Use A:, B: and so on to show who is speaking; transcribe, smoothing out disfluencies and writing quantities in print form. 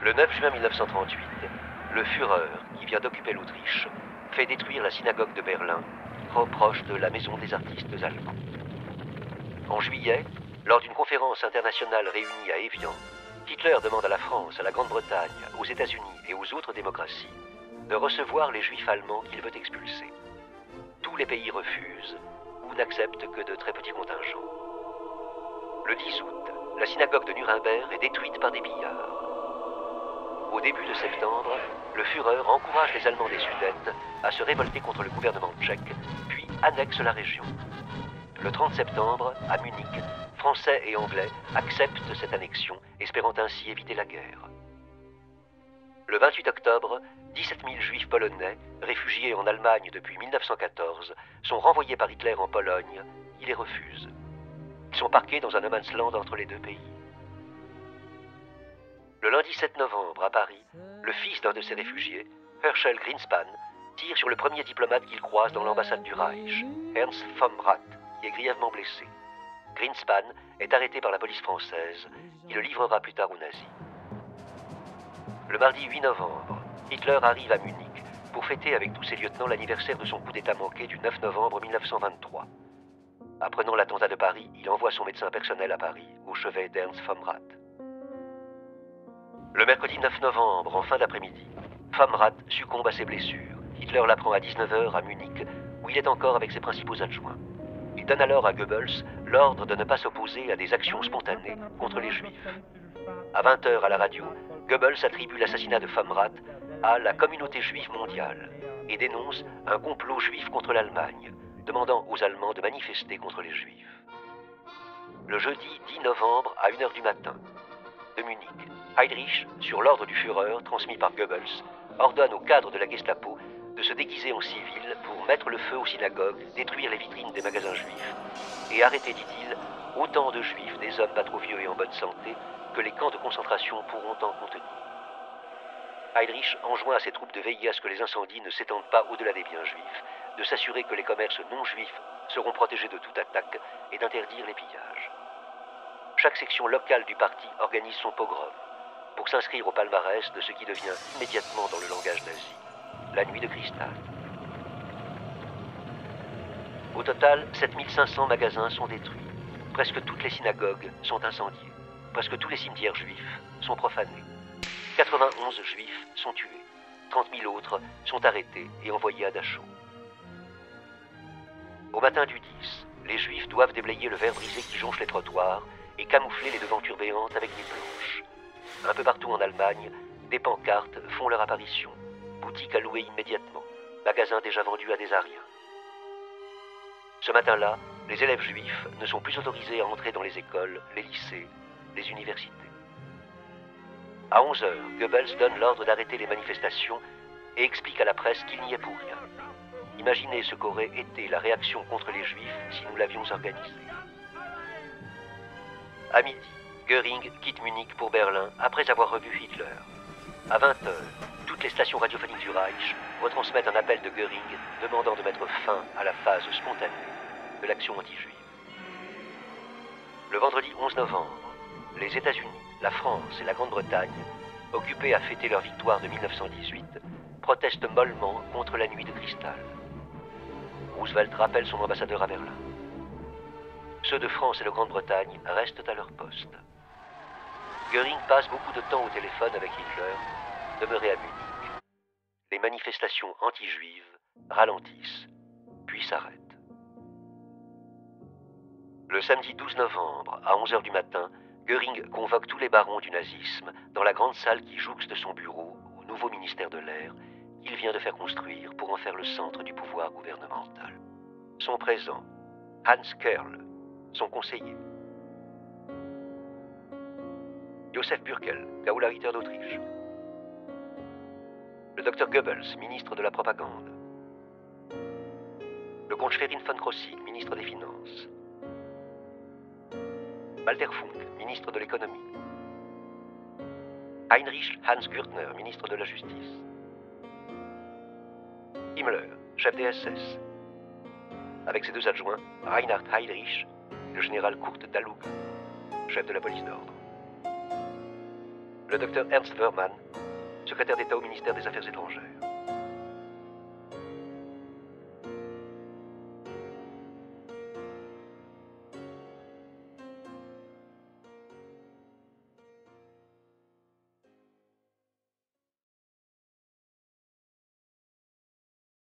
A: Le 9 juin 1938, le Führer, qui vient d'occuper l'Autriche, fait détruire la synagogue de Berlin, trop proche de la maison des artistes allemands. En juillet, lors d'une conférence internationale réunie à Évian, Hitler demande à la France, à la Grande-Bretagne, aux États-Unis et aux autres démocraties de recevoir les juifs allemands qu'il veut expulser. Tous les pays refusent ou n'acceptent que de très petits contingents. Le 10 août, la synagogue de Nuremberg est détruite par des pillards. Au début de septembre, le Führer encourage les Allemands des Sudètes à se révolter contre le gouvernement tchèque, puis annexe la région. Le 30 septembre, à Munich, Français et Anglais acceptent cette annexion, espérant ainsi éviter la guerre. Le 28 octobre, 17 000 Juifs polonais, réfugiés en Allemagne depuis 1914, sont renvoyés par Hitler en Pologne. Il les refuse. Ils sont parqués dans un no man's land entre les deux pays. Le lundi 7 novembre, à Paris, le fils d'un de ces réfugiés, Herschel Greenspan, tire sur le premier diplomate qu'il croise dans l'ambassade du Reich, Ernst vom Rath, qui est grièvement blessé. Greenspan est arrêté par la police française. Il le livrera plus tard aux nazis. Le mardi 8 novembre, Hitler arrive à Munich pour fêter avec tous ses lieutenants l'anniversaire de son coup d'État manqué du 9 novembre 1923. Apprenant l'attentat de Paris, il envoie son médecin personnel à Paris, au chevet d'Ernst vom Rath. Le mercredi 9 novembre, en fin d'après-midi, vom Rath succombe à ses blessures. Hitler l'apprend à 19h à Munich, où il est encore avec ses principaux adjoints. Il donne alors à Goebbels l'ordre de ne pas s'opposer à des actions spontanées contre les Juifs. À 20h à la radio, Goebbels attribue l'assassinat de vom Rath à la communauté juive mondiale et dénonce un complot juif contre l'Allemagne, demandant aux Allemands de manifester contre les Juifs. Le jeudi 10 novembre à 1h du matin, de Munich, Heydrich, sur l'ordre du Führer transmis par Goebbels, ordonne aux cadres de la Gestapo de se déguiser en civil pour mettre le feu aux synagogues, détruire les vitrines des magasins juifs et arrêter, dit-il, autant de juifs, des hommes pas trop vieux et en bonne santé, que les camps de concentration pourront en contenir. Heydrich enjoint à ses troupes de veiller à ce que les incendies ne s'étendent pas au-delà des biens juifs, de s'assurer que les commerces non juifs seront protégés de toute attaque et d'interdire les pillages. Chaque section locale du parti organise son pogrom pour s'inscrire au palmarès de ce qui devient immédiatement dans le langage nazi la nuit de cristal. Au total, 7500 magasins sont détruits. Presque toutes les synagogues sont incendiées. Presque tous les cimetières juifs sont profanés. 91 juifs sont tués. 30 000 autres sont arrêtés et envoyés à Dachau. Au matin du 10, les juifs doivent déblayer le verre brisé qui jonche les trottoirs et camoufler les devantures béantes avec des planches. Un peu partout en Allemagne, des pancartes font leur apparition. Boutiques à louer immédiatement. Magasins déjà vendus à des Ariens. Ce matin-là, les élèves juifs ne sont plus autorisés à entrer dans les écoles, les lycées, les universités. À 11h, Goebbels donne l'ordre d'arrêter les manifestations et explique à la presse qu'il n'y est pour rien. Imaginez ce qu'aurait été la réaction contre les Juifs si nous l'avions organisée. À midi, Göring quitte Munich pour Berlin après avoir revu Hitler. À 20h, toutes les stations radiophoniques du Reich retransmettent un appel de Göring demandant de mettre fin à la phase spontanée de l'action anti-juive. Le vendredi 11 novembre, les États-Unis, la France et la Grande-Bretagne, occupés à fêter leur victoire de 1918, protestent mollement contre la nuit de cristal. Roosevelt rappelle son ambassadeur à Berlin. Ceux de France et de Grande-Bretagne restent à leur poste. Göring passe beaucoup de temps au téléphone avec Hitler, demeuré à Munich. Les manifestations anti-juives ralentissent, puis s'arrêtent. Le samedi 12 novembre, à 11h du matin, Göring convoque tous les barons du nazisme dans la grande salle qui jouxte son bureau au nouveau ministère de l'Air qu'il vient de faire construire pour en faire le centre du pouvoir gouvernemental. Sont présents Hans Kerl, son conseiller, Joseph Bürkel, Gauleiter d'Autriche, le docteur Goebbels, ministre de la propagande, le comte Schwerin von Krosigk, ministre des Finances, Walter Funk, ministre de l'économie, Heinrich Hans Gürtner, ministre de la Justice, Himmler, chef des SS, avec ses deux adjoints, Reinhard Heydrich et le général Kurt Dallug. chef de la police d'ordre. Le docteur Ernst Wörmann, secrétaire d'État au ministère des Affaires étrangères.